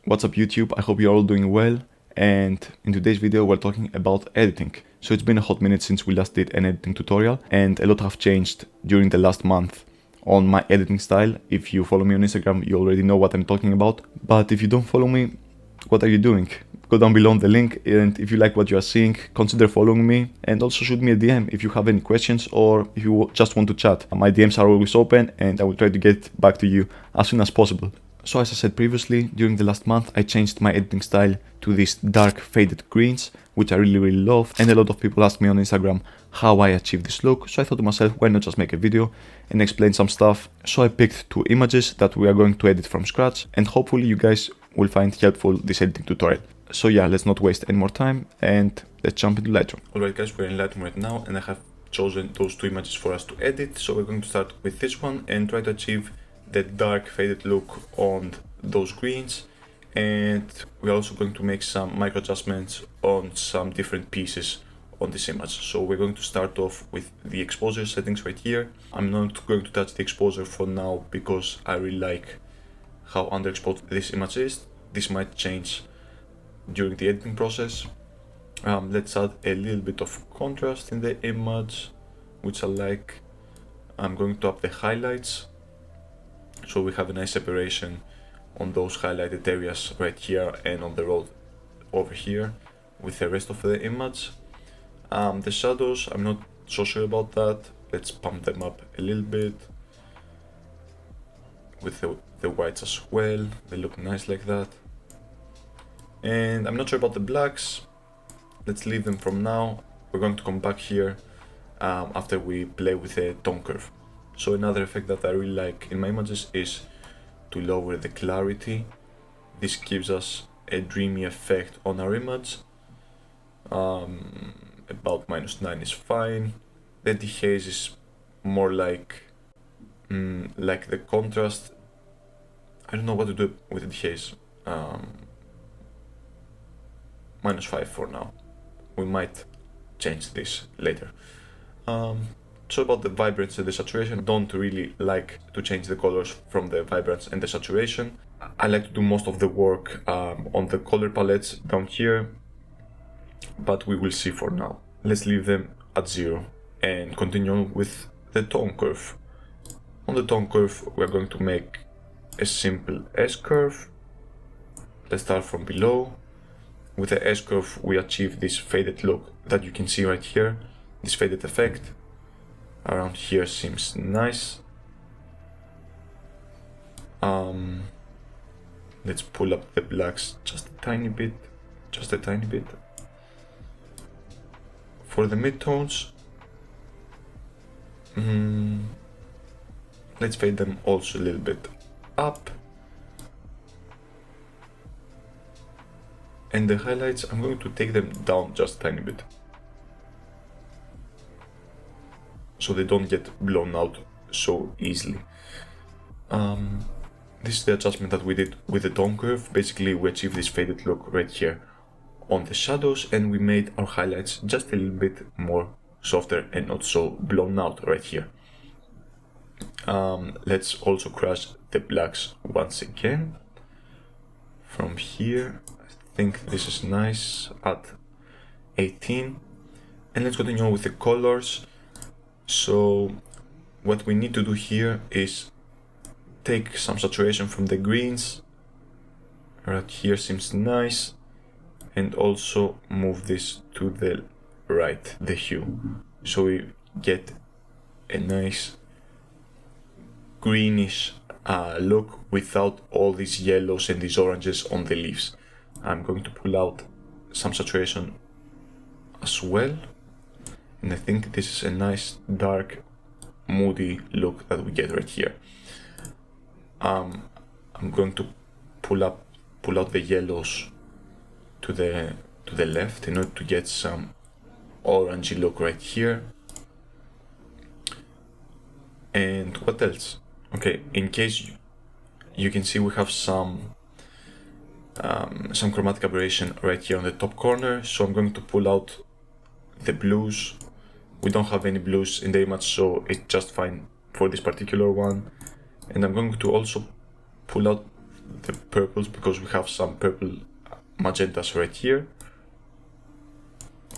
What's up YouTube, I hope you're all doing well, and in today's video we're talking about editing. So it's been a hot minute since we last did an editing tutorial, and a lot have changed during the last month on my editing style. If you follow me on Instagram, you already know what I'm talking about, but if you don't follow me, what are you doing? Go down below on the link, and if you like what you are seeing, consider following me, and also shoot me a DM if you have any questions or if you just want to chat. My DMs are always open and I will try to get back to you as soon as possible. So as I said previously, during the last month I changed my editing style to these dark faded greens, which I really love, and a lot of people ask me on Instagram how I achieved this look, so I thought to myself, why not just make a video and explain some stuff. So I picked two images that we are going to edit from scratch, and hopefully you guys will find helpful this editing tutorial. So yeah, let's not waste any more time and let's jump into Lightroom. Alright guys, we're in Lightroom right now and I have chosen those two images for us to edit. So we're going to start with this one and try to achieve the dark faded look on those greens, and we're also going to make some micro adjustments on some different pieces on this image. So we're going to start off with the exposure settings right here. I'm not going to touch the exposure for now because I really like how underexposed this image is. This might change during the editing process. Let's add a little bit of contrast in the image, which I like. I'm going to up the highlights so we have a nice separation on those highlighted areas right here and on the road over here with the rest of the image. The shadows, I'm not so sure about that. Let's pump them up a little bit with the whites as well. They look nice like that. And I'm not sure about the blacks. Let's leave them from now. We're going to come back here after we play with the tone curve. So another effect that I really like in my images is to lower the clarity. This gives us a dreamy effect on our image. About -9 is fine. The dehaze is more like the contrast. I don't know what to do with the dehaze. -5 for now. We might change this later. So about the vibrance and the saturation, don't really like to change the colors from the vibrance and the saturation. I like to do most of the work on the color palettes down here, but we will see for now. Let's leave them at 0 and continue with the tone curve. On the tone curve, we're going to make a simple S-curve. Let's start from below. With the S-curve, we achieve this faded look that you can see right here, this faded effect. Around here seems nice. Let's pull up the blacks just a tiny bit, For the midtones, let's fade them also a little bit up. And the highlights, I'm going to take them down just a tiny bit, so they don't get blown out so easily. This is the adjustment that we did with the tone curve. Basically, we achieved this faded look right here on the shadows, and we made our highlights just a little bit more softer and not so blown out right here. Let's also crush the blacks once again. From here, I think this is nice at 18. And let's continue with the colors. So what we need to do here is take some saturation from the greens. Right here seems nice. And also move this to the right, the hue. So we get a nice greenish look without all these yellows and these oranges on the leaves. I'm going to pull out some saturation as well. And I think this is a nice dark moody look that we get right here. I'm going to pull out the yellows to the left in order to get some orangey look right here. And what else? Okay, in case you can see, we have some chromatic aberration right here on the top corner. So I'm going to pull out the blues. We don't have any blues in the image, so it's just fine for this particular one. And I'm going to also pull out the purples because we have some purple magentas right here.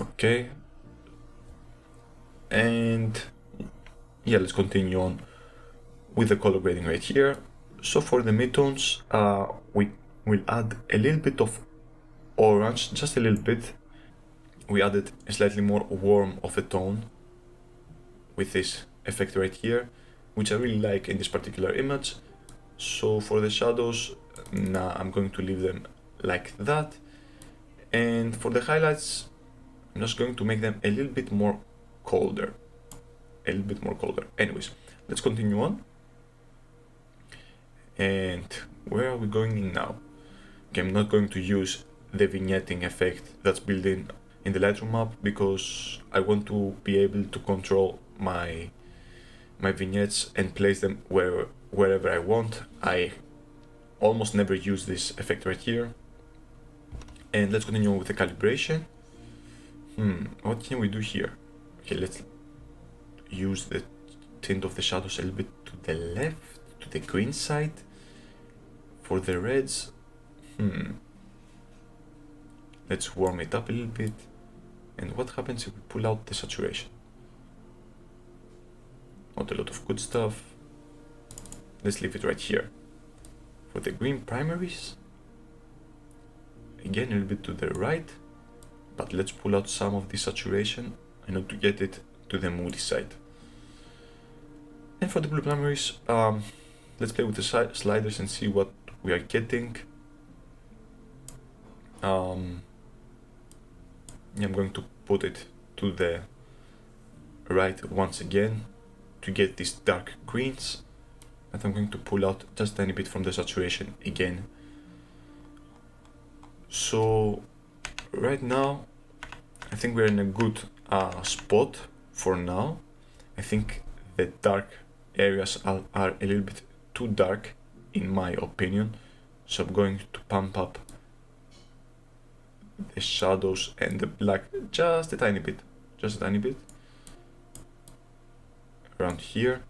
Okay, and yeah, let's continue on with the color grading right here. So for the midtones, we will add a little bit of orange, just a little bit. We added a slightly more warm of a tone with this effect right here, which I really like in this particular image. So for the shadows, now I'm going to leave them like that. And for the highlights, I'm just going to make them a little bit more colder. Anyways, let's continue on. And where are we going in now? Okay, I'm not going to use the vignetting effect that's built in the Lightroom app because I want to be able to control my vignettes and place them wherever I want. I almost never use this effect right here. And let's continue on with the calibration. What can we do here? Okay, let's use the tint of the shadows a little bit to the left, to the green side. For the reds, let's warm it up a little bit. And what happens if we pull out the saturation? Not a lot of good stuff. Let's leave it right here. For the green primaries, again a little bit to the right, but let's pull out some of the saturation in order to get it to the Moody side. And for the blue primaries, let's play with the sliders and see what we are getting. I'm going to put it to the right once again to get these dark greens, and I'm going to pull out just a tiny bit from the saturation again. So right now I think we're in a good spot for now. I think the dark areas are a little bit too dark in my opinion, so I'm going to pump up the shadows and the black just a tiny bit around here.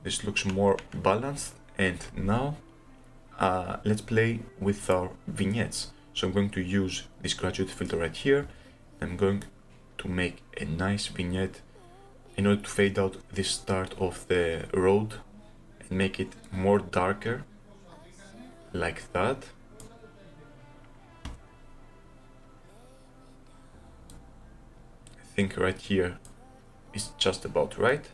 This looks more balanced. And now let's play with our vignettes. So I'm going to use this graduate filter right here. I'm going to make a nice vignette in order to fade out the start of the road and make it more darker, like that. I think right here is just about right.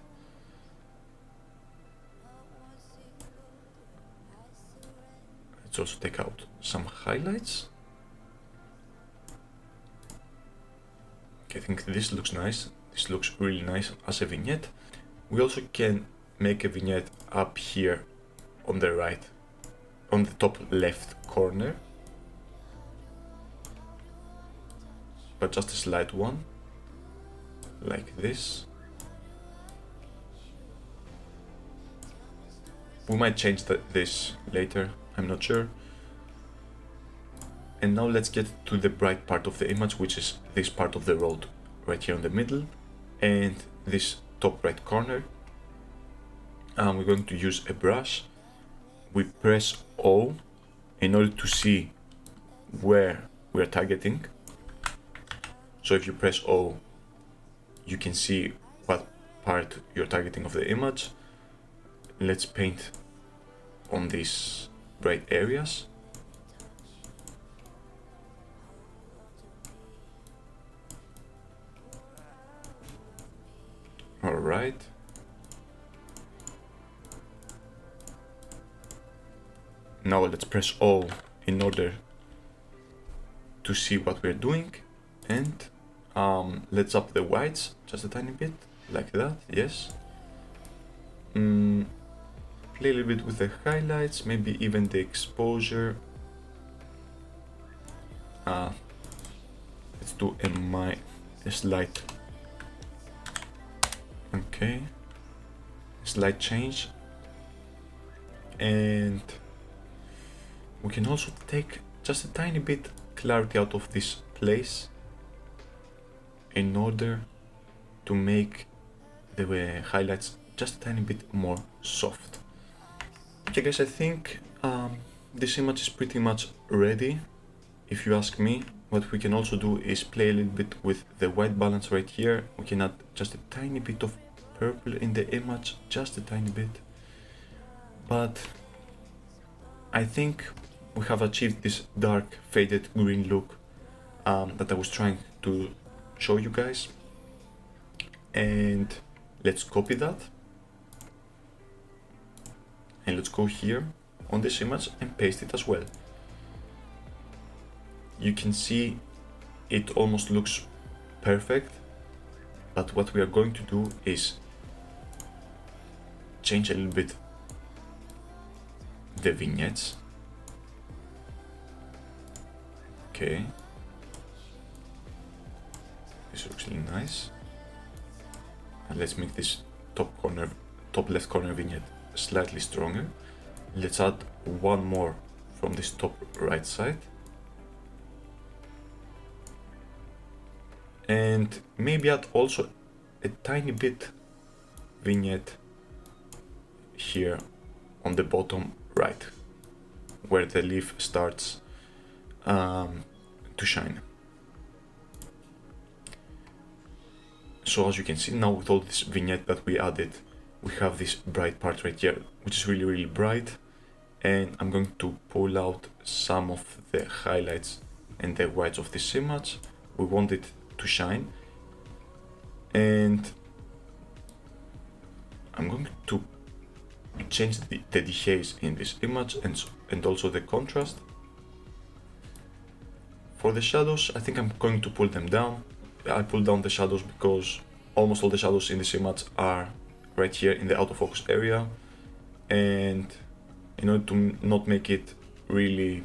Let's also take out some highlights. Okay, I think this looks nice. This looks really nice as a vignette. We also can make a vignette up here on the right, on the top left corner, but just a slight one, like this. We might change this later, I'm not sure. And now let's get to the bright part of the image, which is this part of the road right here in the middle and this top right corner. We're going to use a brush. We press O in order to see where we're targeting. So if you press O, you can see what part you're targeting of the image. Let's paint on these bright areas. All right. Now let's press O in order to see what we're doing, and let's up the whites just a tiny bit, like that. Yes. Play a little bit with the highlights, maybe even the exposure. Let's do a slight. Okay, slight change. And we can also take just a tiny bit clarity out of this place in order to make the highlights just a tiny bit more soft. Okay guys, I think this image is pretty much ready, if you ask me. What we can also do is play a little bit with the white balance right here. We can add just a tiny bit of purple in the image, just a tiny bit. But I think we have achieved this dark faded green look that I was trying to show you guys. And let's copy that. And let's go here on this image and paste it as well. You can see it almost looks perfect, but what we are going to do is change a little bit the vignettes. Okay, this looks really nice. And let's make this top left corner vignette slightly stronger. Let's add one more from this top right side. And maybe add also a tiny bit vignette here on the bottom right, where the leaf starts to shine. So as you can see now, with all this vignette that we added, we have this bright part right here, which is really, really bright. And I'm going to pull out some of the highlights and the whites of this image. We want it to shine. And I'm going to change the dehaze in this image and also the contrast. For the shadows, I think I'm going to pull them down. I pull down the shadows because almost all the shadows in this image are right here in the out of focus area, and in order to not make it really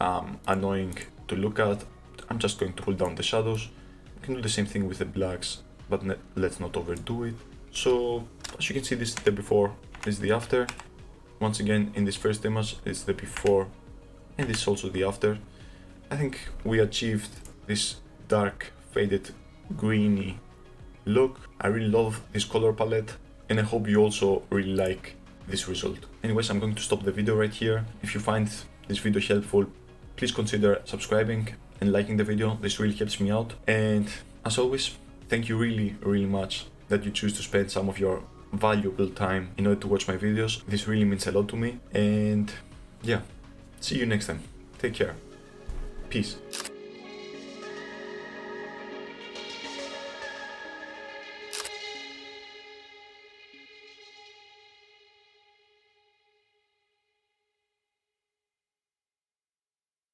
annoying to look at, I'm just going to pull down the shadows. You can do the same thing with the blacks, but let's not overdo it. So as you can see, this is the before, this is the after. Once again, in this first image, it's the before, and this is also the after. I think we achieved this dark faded greeny look. I really love this color palette, and I hope you also really like this result. Anyways, I'm going to stop the video right here. If you find this video helpful, please consider subscribing and liking the video. This really helps me out. And as always, thank you really much that you choose to spend some of your valuable time in order to watch my videos. This really means a lot to me. And yeah, see you next time. Take care. Peace.